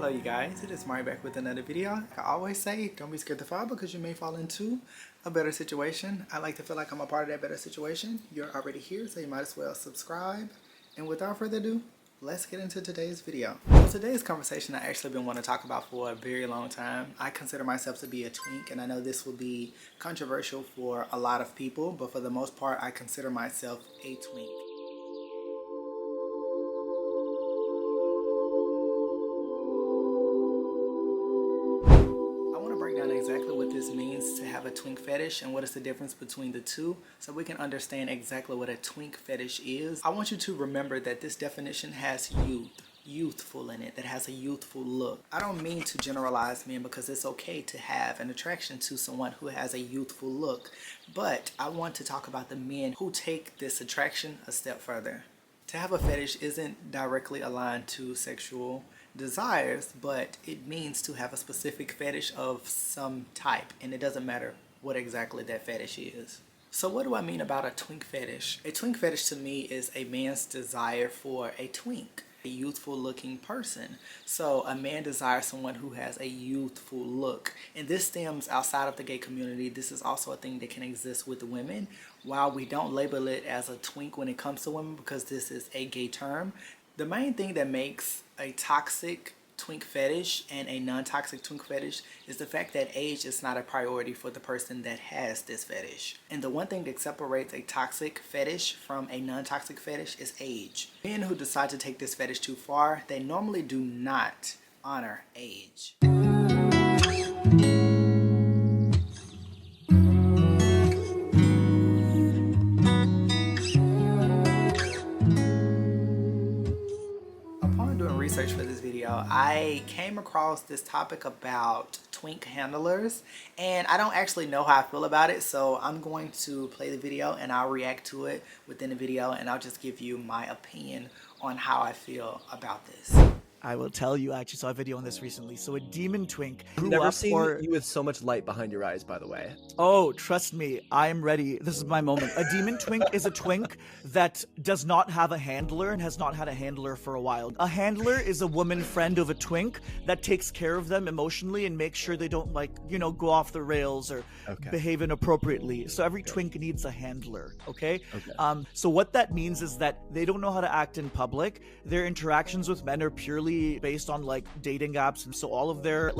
Hello you guys, it is Mari back with another video. Like I always say, don't be scared to fall because you may fall into a better situation. I like to feel like I'm a part of that better situation. You're already here, so you might as well subscribe. And without further ado, let's get into today's video. So today's conversation I actually been wanting to talk about for a very long time. I consider myself to be a twink, and I know this will be controversial for a lot of people, but for the most part, I consider myself a twink. Exactly what this means to have a twink fetish and what is the difference between the two so we can understand exactly what a twink fetish is. I want you to remember that this definition has youthful in it, that has a youthful look. I don't mean to generalize men because it's okay to have an attraction to someone who has a youthful look, but I want to talk about the men who take this attraction a step further. To have a fetish isn't directly aligned to sexual desires, but it means to have a specific fetish of some type, and it doesn't matter what exactly that fetish is. So what do I mean about a twink fetish? A twink fetish to me is a man's desire for a twink, a youthful looking person. So a man desires someone who has a youthful look, and this stems outside of the gay community. This is also a thing that can exist with women. While we don't label it as a twink when it comes to women because this is a gay term, the main thing that makes a toxic twink fetish and a non-toxic twink fetish is the fact that age is not a priority for the person that has this fetish. And the one thing that separates a toxic fetish from a non-toxic fetish is age. Men who decide to take this fetish too far, they normally do not honor age. Research for this video, I came across this topic about twink handlers, and I don't actually know how I feel about it, so I'm going to play the video and I'll react to it within the video, and I'll just give you my opinion on how I feel about this. I will tell you, I actually saw a video on this recently. So a demon twink I've never seen you with so much light behind your eyes, by the way. Oh, trust me, I'm ready. This is my moment. A demon twink is a twink that does not have a handler and has not had a handler for a while. A handler is a woman friend of a twink that takes care of them emotionally and makes sure they don't, like, you know, go off the rails or behave inappropriately. So every twink needs a handler, okay? So what that means is that they don't know how to act in public. Their interactions with men are purely based on like dating apps, and so all of their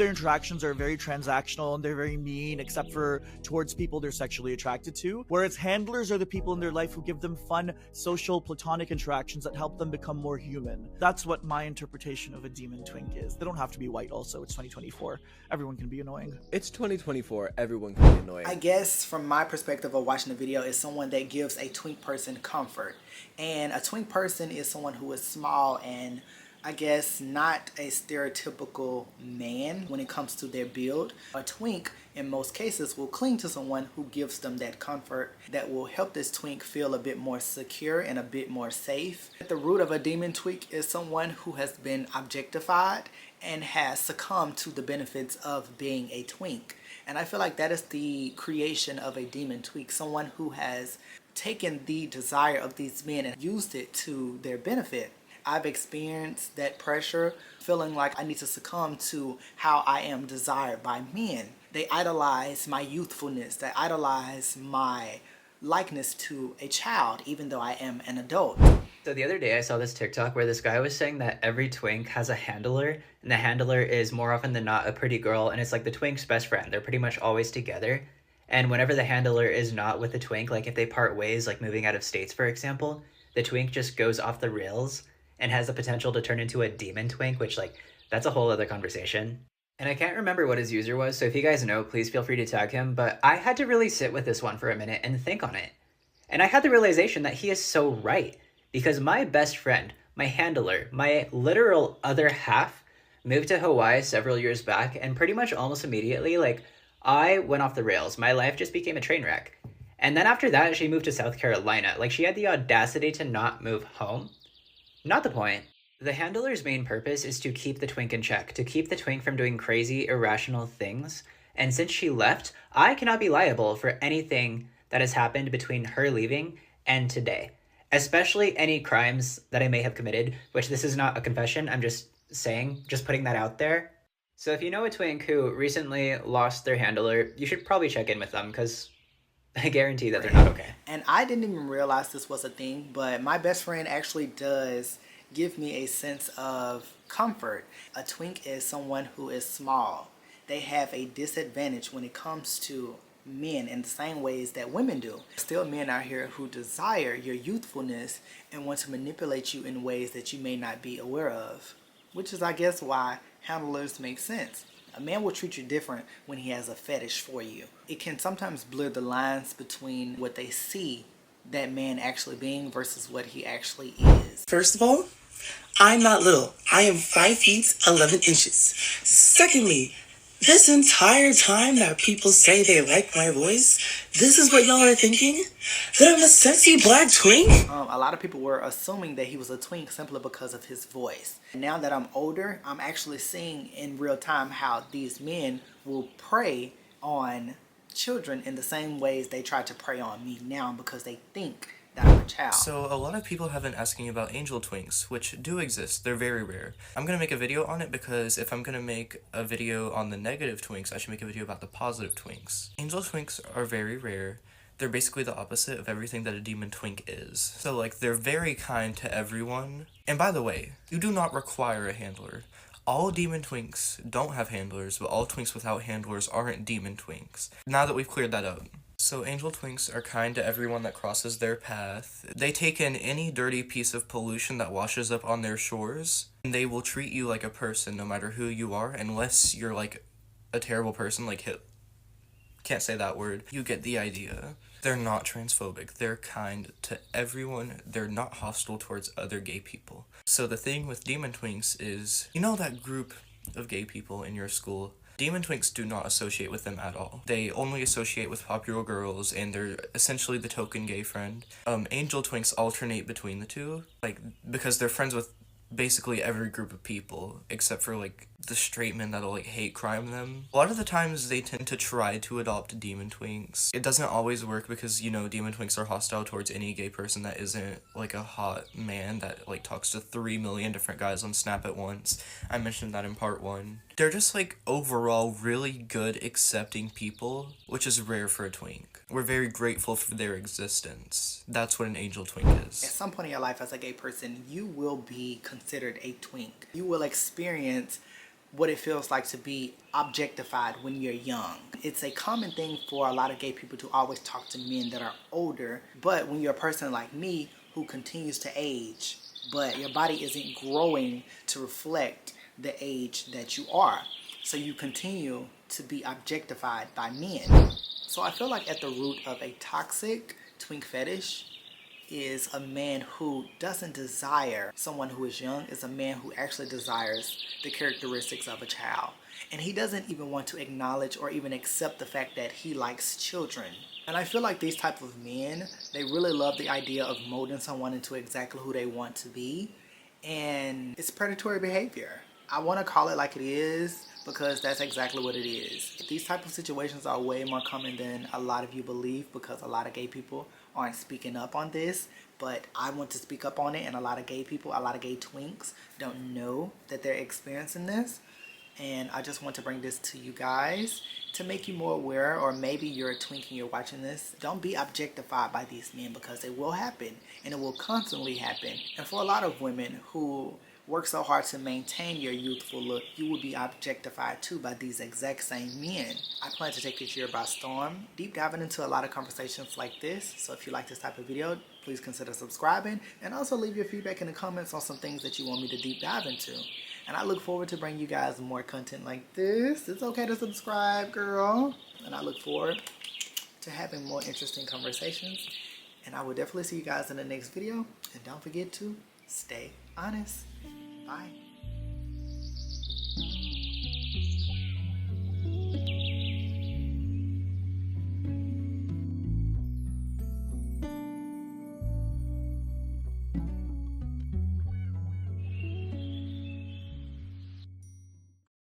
interactions are very transactional and they're very mean, except for towards people they're sexually attracted to. Whereas handlers are the people in their life who give them fun, social, platonic interactions that help them become more human. That's what my interpretation of a demon twink is. They don't have to be white also. It's 2024. Everyone can be annoying. It's 2024. Everyone can be annoying. I guess from my perspective of watching the video is someone that gives a twink person comfort. And a twink person is someone who is small and I guess not a stereotypical man when it comes to their build. A twink in most cases will cling to someone who gives them that comfort that will help this twink feel a bit more secure and a bit more safe. At the root of a demon twink is someone who has been objectified and has succumbed to the benefits of being a twink. And I feel like that is the creation of a demon twink, someone who has taken the desire of these men and used it to their benefit. I've experienced that pressure, feeling like I need to succumb to how I am desired by men. They idolize my youthfulness. They idolize my likeness to a child, even though I am an adult. So the other day I saw this TikTok where this guy was saying that every twink has a handler, and the handler is more often than not a pretty girl, and it's like the twink's best friend. They're pretty much always together. And whenever the handler is not with the twink, like if they part ways, like moving out of states, for example, the twink just goes off the rails and has the potential to turn into a demon twink, which, like, that's a whole other conversation. And I can't remember what his user was, so if you guys know, please feel free to tag him, but I had to really sit with this one for a minute and think on it. And I had the realization that he is so right, because my best friend, my handler, my literal other half, moved to Hawaii several years back, and pretty much almost immediately, like, I went off the rails. My life just became a train wreck. And then after that, she moved to South Carolina. Like, she had the audacity to not move home. Not the point. The handler's main purpose is to keep the twink in check, to keep the twink from doing crazy, irrational things. And since she left, I cannot be liable for anything that has happened between her leaving and today. Especially any crimes that I may have committed, which this is not a confession, I'm just saying, just putting that out there. So if you know a twink who recently lost their handler, you should probably check in with them because I guarantee that they're not okay. And I didn't even realize this was a thing, but my best friend actually does give me a sense of comfort. A twink is someone who is small. They have a disadvantage when it comes to men in the same ways that women do. Still men out here who desire your youthfulness and want to manipulate you in ways that you may not be aware of, which is, I guess, why handlers make sense. A man will treat you different when he has a fetish for you. It can sometimes blur the lines between what they see that man actually being versus what he actually is. First of all, I'm not little. I am 5 feet 11 inches. Secondly, this entire time that people say they like my voice, this is what y'all are thinking? That I'm a sexy black twink? A lot of people were assuming that he was a twink simply because of his voice. Now that I'm older, I'm actually seeing in real time how these men will prey on children in the same ways they try to prey on me now because they think that I'm a child. So a lot of people have been asking about angel twinks, which do exist. They're very rare. I'm gonna make a video on it because if I'm gonna make a video on the negative twinks, I should make a video about the positive twinks. Angel twinks are very rare. They're basically the opposite of everything that a demon twink is. So like, they're very kind to everyone. And by the way, you do not require a handler. All demon twinks don't have handlers, but all twinks without handlers aren't demon twinks. Now that we've cleared that up. So angel twinks are kind to everyone that crosses their path. They take in any dirty piece of pollution that washes up on their shores, and they will treat you like a person no matter who you are, unless you're like a terrible person like Hitler. Can't say that word. You get the idea. They're not transphobic. They're kind to everyone. They're not hostile towards other gay people. So the thing with demon twinks is, you know that group of gay people in your school? Demon twinks do not associate with them at all. They only associate with popular girls, and they're essentially the token gay friend. Angel twinks alternate between the two, like, because they're friends with basically every group of people, except for, like, the straight men that'll, like, hate crime them. A lot of the times, they tend to try to adopt demon twinks. It doesn't always work because, you know, demon twinks are hostile towards any gay person that isn't, like, a hot man that, like, talks to 3 million different guys on Snap at once. I mentioned that in part 1. They're just, like, overall really good, accepting people, which is rare for a twink. We're very grateful for their existence. That's what an angel twink is. At some point in your life as a gay person, you will be considered a twink. You will experience what it feels like to be objectified when you're young. It's a common thing for a lot of gay people to always talk to men that are older, but when you're a person like me who continues to age, but your body isn't growing to reflect the age that you are, so you continue to be objectified by men. So I feel like at the root of a toxic twink fetish is a man who doesn't desire someone who is young, is a man who actually desires the characteristics of a child. And he doesn't even want to acknowledge or even accept the fact that he likes children. And I feel like these type of men, they really love the idea of molding someone into exactly who they want to be. And it's predatory behavior. I want to call it like it is because that's exactly what it is. These type of situations are way more common than a lot of you believe because a lot of gay people aren't speaking up on this, but I want to speak up on it, and a lot of gay people, a lot of gay twinks don't know that they're experiencing this. And I just want to bring this to you guys to make you more aware, or maybe you're a twink and you're watching this. Don't be objectified by these men because it will happen, and it will constantly happen. And for a lot of women who work so hard to maintain your youthful look, you will be objectified too by these exact same men. I plan to take this year by storm, deep diving into a lot of conversations like this. So if you like this type of video, please consider subscribing, and also leave your feedback in the comments on some things that you want me to deep dive into. And I look forward to bringing you guys more content like this. It's okay to subscribe, girl. And I look forward to having more interesting conversations. And I will definitely see you guys in the next video. And don't forget to stay honest. Bye.